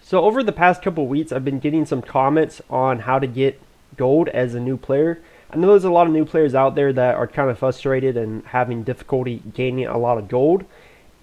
So over the past couple weeks, I've been getting some comments on how to get gold as a new player. I know there's a lot of new players out there that are kind of frustrated and having difficulty gaining a lot of gold.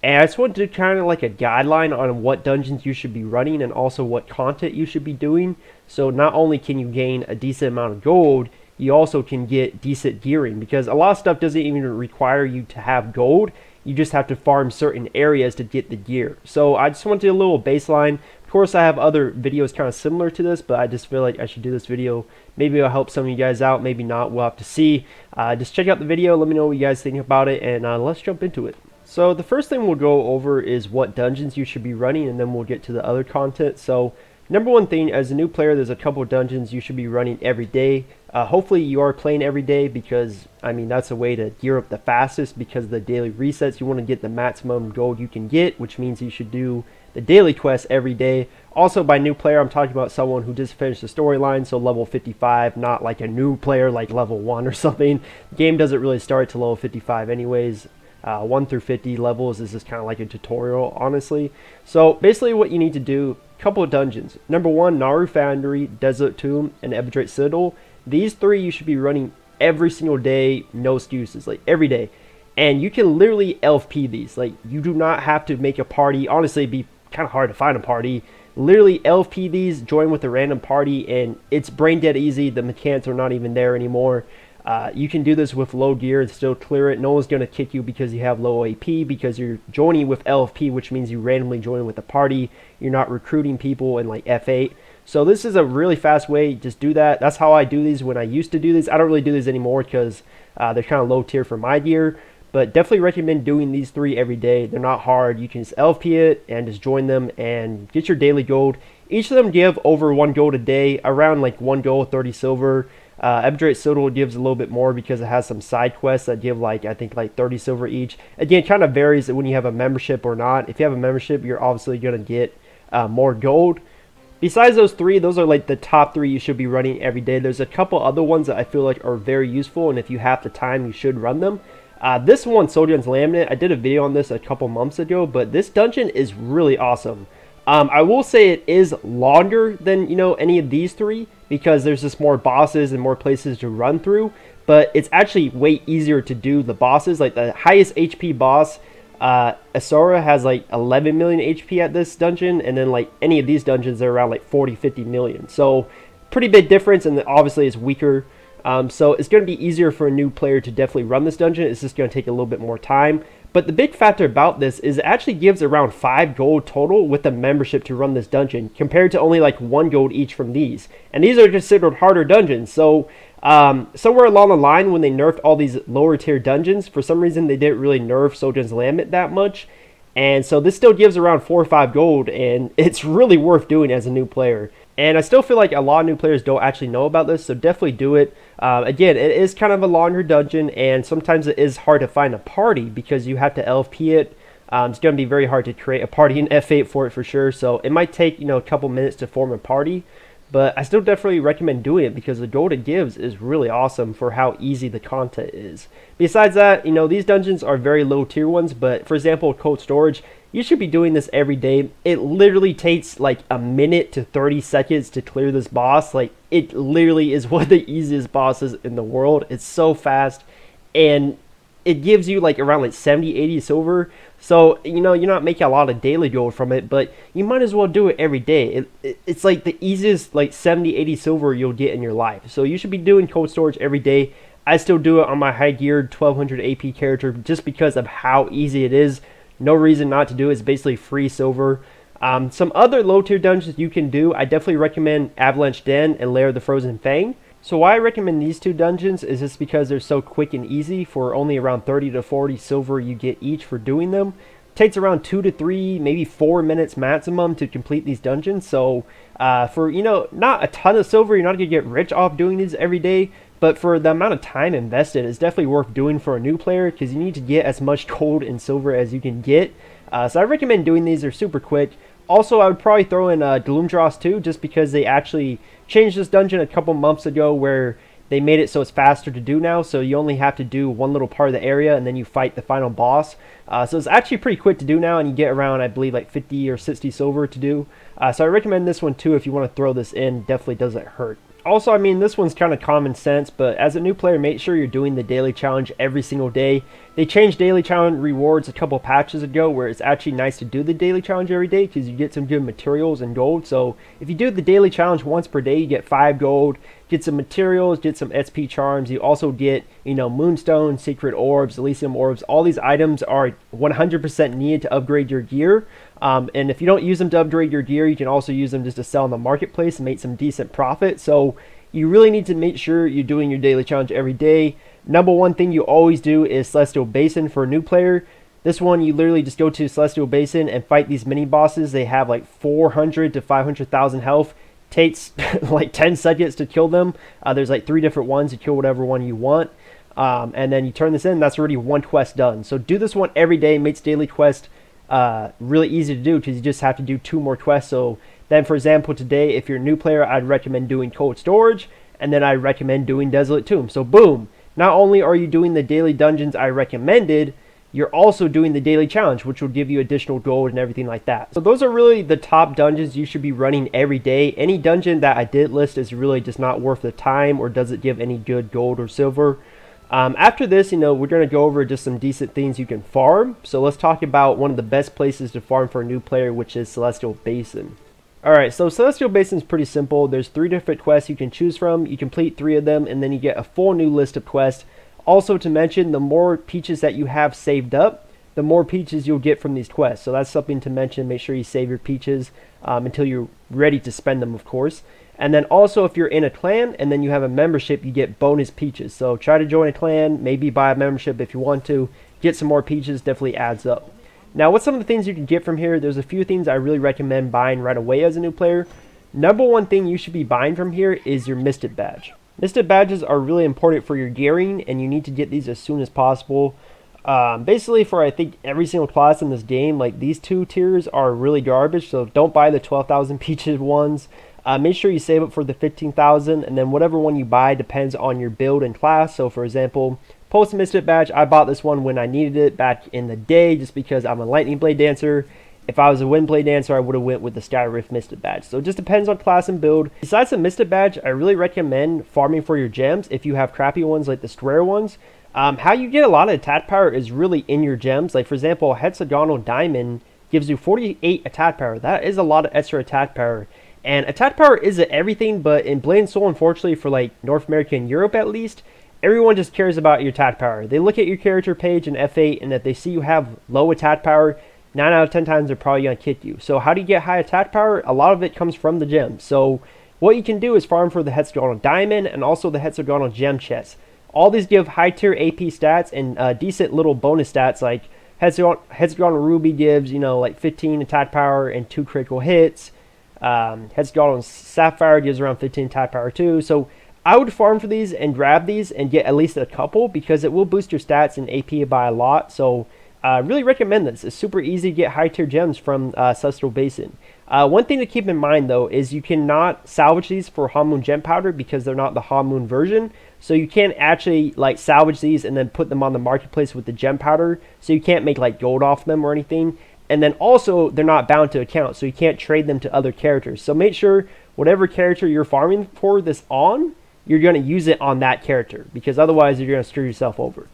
And I just wanted to kind of like a guideline on what dungeons you should be running and also what content you should be doing. So not only can you gain a decent amount of gold, you also can get decent gearing because a lot of stuff doesn't even require you to have gold. You just have to farm certain areas to get the gear. So I just wanted to do a little baseline. Of course, I have other videos kind of similar to this, but I just feel like I should do this video. Maybe it'll help some of you guys out, maybe not. We'll have to see. Just check out the video. Let me know what you guys think about it, and let's jump into it. So the first thing we'll go over is what dungeons you should be running, and then we'll get to the other content. So number one thing, as a new player, there's a couple of dungeons you should be running every day. Hopefully you are playing every day because, I mean, that's a way to gear up the fastest because of the daily resets. You want to get the maximum gold you can get, which means you should do the daily quest every day. Also, by new player, I'm talking about someone who just finished the storyline, so level 55, not like a new player like level 1 or something. The game doesn't really start to level 55 anyways. 1 through 50 levels is just kind of like a tutorial, honestly. So basically what you need to do, a couple of dungeons. Number one, Naru Foundry, Desert Tomb, and Ebdrate Citadel. These three you should be running every single day, no excuses, like every day. And you can literally LP these. Like, you do not have to make a party. Honestly, it'd be kind of hard to find a party. Literally LP these, join with a random party, and it's brain dead easy. The mechanics are not even there anymore. You can do this with low gear and still clear it. No one's going to kick you because you have low AP because you're joining with LFP, which means you randomly join with a party. You're not recruiting people in like F8. So this is a really fast way. Just do that. That's how I do these when I used to do these. I don't really do these anymore because they're kind of low tier for my gear. But definitely recommend doing these three every day. They're not hard. You can just LP it and just join them and get your daily gold. Each of them give over 1 gold a day, around like 1 gold, 30 silver. Ebdrate Citadel gives a little bit more because it has some side quests that give like, I think like 30 silver each. Again, it kind of varies when you have a membership or not. If you have a membership, you're obviously going to get more gold. Besides those three, those are like the top three you should be running every day. There's a couple other ones that I feel like are very useful, and if you have the time, you should run them. This one, Soldier's Laminate, I did a video on this a couple months ago, but this dungeon is really awesome. I will say it is longer than, any of these three because there's just more bosses and more places to run through, but it's actually way easier to do the bosses. Like the highest HP boss, Asura, has like 11 million HP at this dungeon, and then like any of these dungeons are around like 40-50 million. So pretty big difference, and obviously it's weaker. So it's going to be easier for a new player to definitely run this dungeon. It's just going to take a little bit more time. But the big factor about this is it actually gives around 5 gold total with a membership to run this dungeon, compared to only like 1 gold each from these. And these are considered harder dungeons. So somewhere along the line, when they nerfed all these lower tier dungeons, for some reason they didn't really nerf Soldier's Laminate that much. And so this still gives around 4 or 5 gold, and it's really worth doing as a new player. And I still feel like a lot of new players don't actually know about this, so definitely do it. Again, it is kind of a longer dungeon, and sometimes it is hard to find a party because you have to LP it. It's going to be very hard to create a party in F8 for it for sure, so it might take a couple minutes to form a party. But I still definitely recommend doing it because the gold it gives is really awesome for how easy the content is. Besides that, these dungeons are very low tier ones, but for example, cold storage, you should be doing this every day. It literally takes like a minute to 30 seconds to clear this boss. Like, it literally is one of the easiest bosses in the world. It's so fast, and it gives you like around like 70-80 silver. So you're not making a lot of daily gold from it, but you might as well do it every day. It's like the easiest like 70-80 silver you'll get in your life. So you should be doing cold storage every day. I still do it on my high geared 1200 AP character just because of how easy it is. No reason not to do it. It's basically free silver. Some other low tier dungeons you can do, I definitely recommend Avalanche Den and Lair of the Frozen Fang. So why I recommend these two dungeons is just because they're so quick and easy. For only around 30 to 40 silver you get each for doing them. It takes around 2 to 3, maybe 4 minutes maximum to complete these dungeons. So for not a ton of silver, you're not going to get rich off doing these every day. But for the amount of time invested, it's definitely worth doing for a new player because you need to get as much gold and silver as you can get. So I recommend doing these. They're super quick. Also, I would probably throw in Gloomdross too, just because they actually changed this dungeon a couple months ago where they made it so it's faster to do now. So you only have to do one little part of the area and then you fight the final boss. So it's actually pretty quick to do now, and you get around, I believe, like 50 or 60 silver to do. So I recommend this one too if you want to throw this in. Definitely doesn't hurt. Also, I mean, this one's kind of common sense, but as a new player, make sure you're doing the daily challenge every single day. They changed daily challenge rewards a couple patches ago where it's actually nice to do the daily challenge every day because you get some good materials and gold. So if you do the daily challenge once per day, you get 5 gold, get some materials, get some SP charms. You also get, you know, moonstone, secret orbs, elysium orbs. All these items are 100% needed to upgrade your gear. And if you don't use them to upgrade your gear, you can also use them just to sell in the marketplace and make some decent profit. So you really need to make sure you're doing your daily challenge every day. Number one thing you always do is Celestial Basin for a new player. This one, you literally just go to Celestial Basin and fight these mini bosses. They have like 400 to 500,000 health. Takes like 10 seconds to kill them. There's like 3 different ones. You kill whatever one you want. And then you turn this in. That's already 1 quest done. So do this one every day. Makes daily quest really easy to do because you just have to do 2 more quests. So then, for example, today, if you're a new player, I'd recommend doing Cold Storage, and then I recommend doing Desolate Tomb. So boom, not only are you doing the daily dungeons I recommended, you're also doing the daily challenge, which will give you additional gold and everything like that. So those are really the top dungeons you should be running every day. Any dungeon that I did list is really just not worth the time or doesn't give any good gold or silver. After this, you know, we're going to go over just some decent things you can farm. So let's talk about one of the best places to farm for a new player, which is Celestial Basin. Alright, so Celestial Basin is pretty simple. There's 3 different quests you can choose from. You complete 3 of them, and then you get a full new list of quests. Also to mention, the more peaches that you have saved up, the more peaches you'll get from these quests. So that's something to mention. Make sure you save your peaches until you're ready to spend them, of course. And then also, if you're in a clan and then you have a membership, you get bonus peaches. So try to join a clan, maybe buy a membership if you want to. Get some more peaches, definitely adds up. Now, what's some of the things you can get from here? There's a few things I really recommend buying right away as a new player. Number one thing you should be buying from here is your Misted Badge. Misted Badges are really important for your gearing, and you need to get these as soon as possible. Basically, for I think every single class in this game, like these 2 tiers are really garbage, so don't buy the 12,000 peaches ones. Make sure you save up for the 15,000, and then whatever one you buy depends on your build and class. So for example, Post Misted Badge, I bought this one when I needed it back in the day just because I'm a Lightning Blade Dancer. If I was a Wind Blade Dancer, I would have went with the Sky Rift Misted Badge. So it just depends on class and build. Besides the Misted Badge, I really recommend farming for your gems if you have crappy ones like the square ones. How you get a lot of attack power is really in your gems. Like for example, a hexagonal diamond gives you 48 attack power. That is a lot of extra attack power. And attack power isn't everything, but in Blade and Soul, unfortunately, for like North America and Europe at least, everyone just cares about your attack power. They look at your character page in F8, and if they see you have low attack power, 9 out of 10 times they're probably going to kick you. So how do you get high attack power? A lot of it comes from the gems. So what you can do is farm for the hexagonal diamond and also the hexagonal gem chest. All these give high tier AP stats and decent little bonus stats, like hexagonal ruby gives, you know, like 15 attack power and 2 critical hits. Hexagonal sapphire gives around 15 attack power too. So I would farm for these and grab these and get at least a couple because it will boost your stats and AP by a lot. So really recommend this. It's super easy to get high tier gems from Celestial Basin. One thing to keep in mind though is you cannot salvage these for Half-Moon Gem Powder because they're not the Half-Moon version. So you can't actually like salvage these and then put them on the marketplace with the gem powder. So you can't make like gold off them or anything. And then also they're not bound to account, so you can't trade them to other characters. So make sure whatever character you're farming for this on, you're going to use it on that character because otherwise you're going to screw yourself over.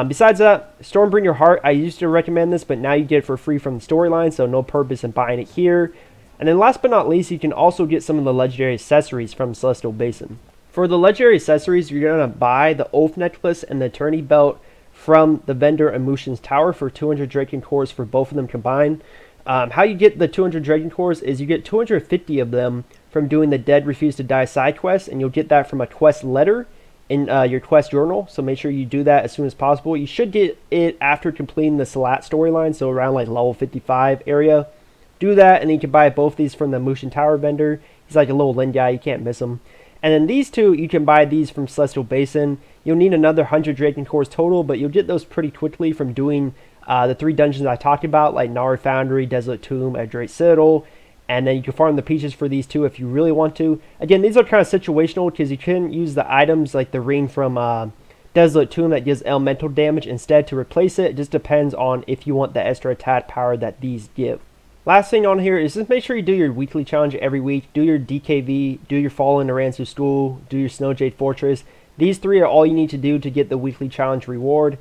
Besides that, Stormbringer Heart, I used to recommend this, but now you get it for free from the storyline, so no purpose in buying it here. And then last but not least, you can also get some of the legendary accessories from Celestial Basin. For the legendary accessories, you're going to buy the Oath Necklace and the Eternity Belt from the vendor Emotions Tower for 200 Dragon Cores for both of them combined. How you get the 200 Dragon Cores is you get 250 of them from doing the Dead Refuse to Die side quest, and you'll get that from a quest letter in your quest journal, so make sure you do that as soon as possible. You should get it after completing the Salat storyline, so around like level 55 area. Do that, and then you can buy both these from the Emotion Tower vendor. He's like a little Lin guy, you can't miss him. And then these two, you can buy these from Celestial Basin. You'll need another 100 Dragon Cores total, but you'll get those pretty quickly from doing the 3 dungeons I talked about, like Nara Foundry, Desolate Tomb, Great Citadel. And then you can farm the peaches for these two if you really want to. Again, these are kind of situational because you can use the items like the ring from Desolate Tomb that gives elemental damage instead to replace it. It just depends on if you want the extra attack power that these give. Last thing on here is just make sure you do your weekly challenge every week. Do your DKV, do your Fall into Ransu School, do your Snow Jade Fortress. These three are all you need to do to get the weekly challenge reward.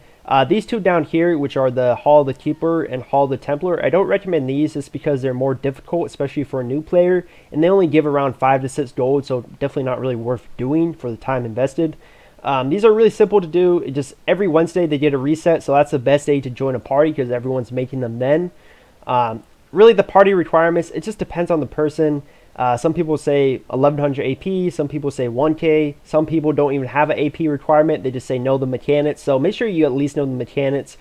These two down here, which are the Hall of the Keeper and Hall of the Templar, I don't recommend these just because they're more difficult, especially for a new player, and they only give around 5 to 6 gold, so definitely not really worth doing for the time invested. These are really simple to do. Just every Wednesday they get a reset, so that's the best day to join a party because everyone's making them then. Really, the party requirements, it just depends on the person. Some people say 1100 AP, some people say 1k, some people don't even have an AP requirement, they just say know the mechanics, so make sure you at least know the mechanics.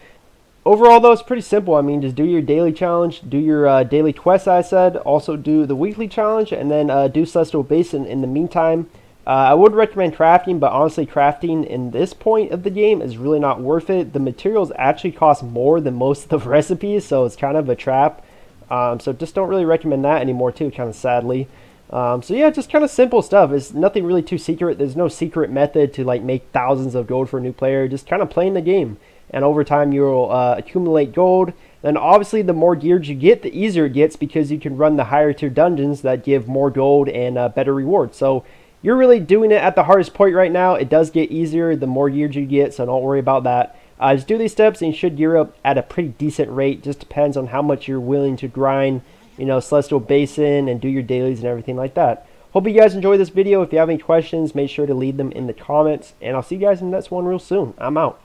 Overall though, it's pretty simple. I mean, just do your daily challenge, do your daily quest I said, also do the weekly challenge, and then do Celestial Basin in the meantime. I would recommend crafting, but honestly crafting in this point of the game is really not worth it. The materials actually cost more than most of the recipes, so it's kind of a trap. So just don't really recommend that anymore too, kind of sadly. So yeah, just kind of simple stuff. It's nothing really too secret. There's no secret method to like make thousands of gold for a new player. Just kind of playing the game. And over time you'll accumulate gold. Then obviously the more gears you get, the easier it gets because you can run the higher tier dungeons that give more gold and better rewards. So you're really doing it at the hardest point right now. It does get easier the more gears you get, so don't worry about that. Just do these steps and you should gear up at a pretty decent rate. Just depends on how much you're willing to grind, you know, Celestial Basin and do your dailies and everything like that. Hope you guys enjoyed this video. If you have any questions, make sure to leave them in the comments. And I'll see you guys in the next one real soon. I'm out.